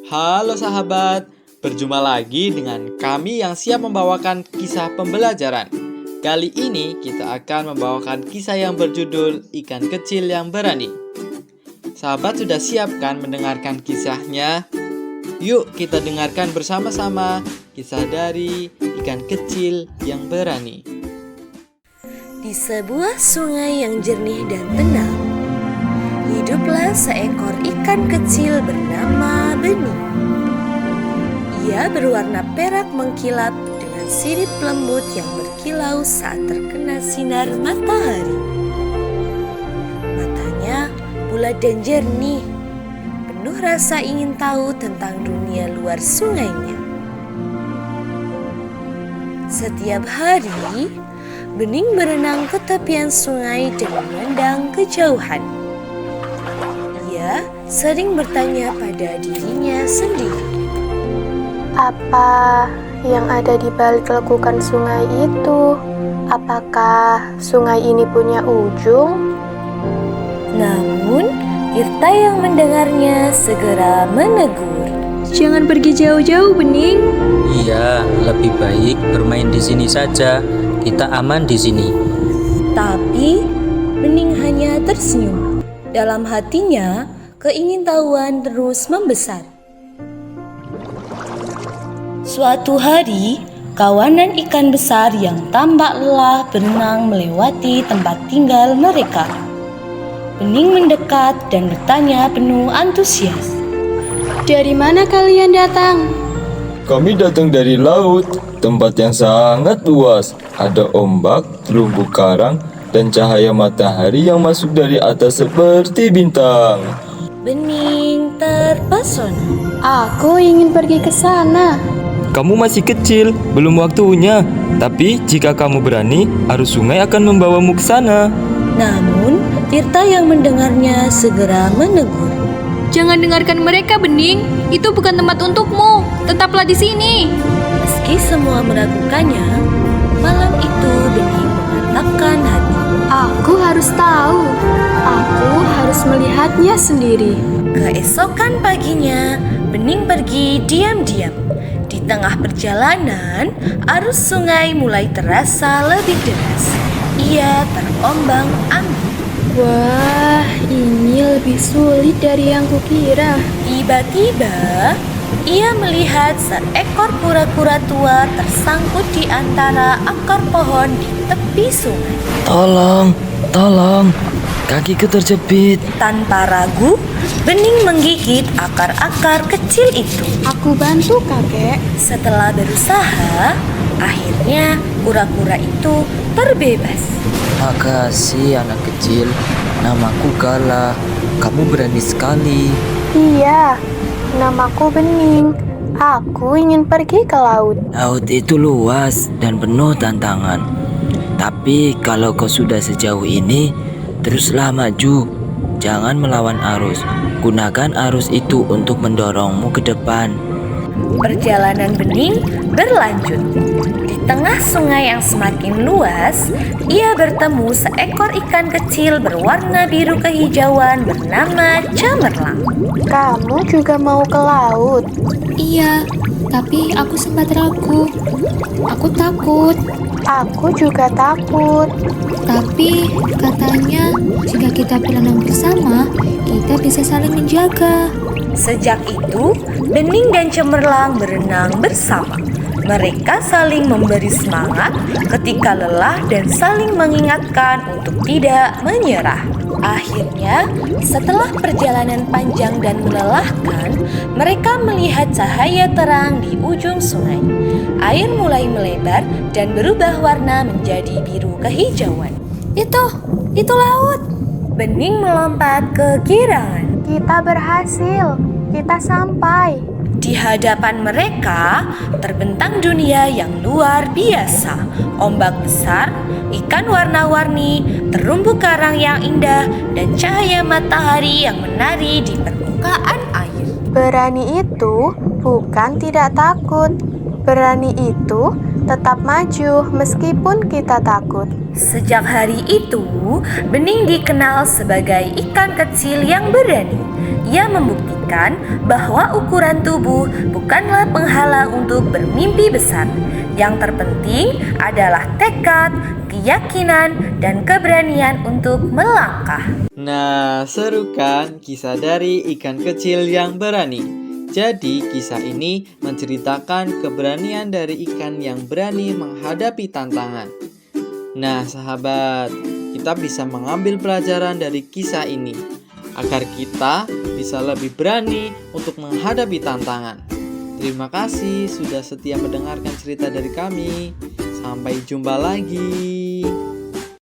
Halo sahabat, berjumpa lagi dengan kami yang siap membawakan kisah pembelajaran. Kali ini kita akan membawakan kisah yang berjudul Ikan Kecil yang Berani. Sahabat sudah siap kan mendengarkan kisahnya? Yuk kita dengarkan bersama-sama kisah dari Ikan Kecil yang Berani. Di sebuah sungai yang jernih dan tenang, hiduplah seekor ikan kecil bernama Bening. Ia berwarna perak mengkilap dengan sirip lembut yang berkilau saat terkena sinar matahari. Matanya bulat dan jernih, penuh rasa ingin tahu tentang dunia luar sungainya. Setiap hari, Bening berenang ke tepian sungai dan memandang kejauhan. Ia sering bertanya pada dirinya sendiri. Apa yang ada di balik lekukan sungai itu? Apakah sungai ini punya ujung? Namun, Tirta yang mendengarnya segera menegur. Jangan pergi jauh-jauh, Bening. Iya, lebih baik bermain di sini saja. Kita aman di sini. Tapi, Bening hanya tersenyum. Dalam hatinya, keingintahuan terus membesar. Suatu hari, kawanan ikan besar yang tampak lelah berenang melewati tempat tinggal mereka. Bening mendekat dan bertanya penuh antusias. Dari mana kalian datang? Kami datang dari laut, tempat yang sangat luas. Ada ombak, terumbu karang, dan cahaya matahari yang masuk dari atas seperti bintang. Bening terpesona. Aku ingin pergi ke sana. Kamu masih kecil, belum waktunya. Tapi jika kamu berani, arus sungai akan membawamu ke sana. Namun, Tirta yang mendengarnya segera menegur. Jangan dengarkan mereka, Bening. Itu bukan tempat untukmu. Tetaplah di sini. Meski semua meragukannya, malam itu Bening mengatakan hati. Aku harus tahu. Aku harus melihatnya sendiri. Keesokan paginya, Bening pergi diam-diam. Di tengah perjalanan, arus sungai mulai terasa lebih deras. Ia terombang-ambing. Wah, ini lebih sulit dari yang kukira. Tiba-tiba, ia melihat seekor kura-kura tua tersangkut di antara akar pohon di tepi sungai. Tolong, kakiku terjepit. Tanpa ragu, Bening menggigit akar-akar kecil itu. Aku bantu, kakek. Setelah berusaha, akhirnya kura-kura itu terbebas. Makasih anak kecil, namaku Gala. Kamu berani sekali. Iya, namaku Bening. Aku ingin pergi ke laut. Laut itu luas dan penuh tantangan. Tapi kalau kau sudah sejauh ini, teruslah maju. Jangan melawan arus. Gunakan arus itu untuk mendorongmu ke depan. Perjalanan Bening berlanjut. Di tengah sungai yang semakin luas, ia bertemu seekor ikan kecil berwarna biru kehijauan bernama Cemerlang. Kamu juga mau ke laut? Iya, tapi aku sempat ragu. Aku takut. Aku juga takut. Tapi katanya jika kita berenang bersama, kita bisa saling menjaga. Sejak itu, Bening dan Cemerlang berenang bersama. Mereka saling memberi semangat ketika lelah dan saling mengingatkan untuk tidak menyerah. Akhirnya, setelah perjalanan panjang dan melelahkan, mereka melihat cahaya terang di ujung sungai. Air mulai melebar dan berubah warna menjadi biru kehijauan. Itu laut. Bening melompat kegirangan. Kita berhasil. Kita sampai. Di hadapan mereka terbentang dunia yang luar biasa. Ombak besar, ikan warna-warni, terumbu karang yang indah, dan cahaya matahari yang menari di permukaan air. Berani itu bukan tidak takut. Berani itu tetap maju meskipun kita takut. Sejak hari itu, Bening dikenal sebagai ikan kecil yang berani. Ia membuktikan bahwa ukuran tubuh bukanlah penghalang untuk bermimpi besar. Yang terpenting adalah tekad, keyakinan, dan keberanian untuk melangkah. Nah, seru kan kisah dari ikan kecil yang berani? Jadi, kisah ini menceritakan keberanian dari ikan yang berani menghadapi tantangan. Nah, sahabat, kita bisa mengambil pelajaran dari kisah ini agar kita bisa lebih berani untuk menghadapi tantangan. Terima kasih sudah setia mendengarkan cerita dari kami. Sampai jumpa lagi.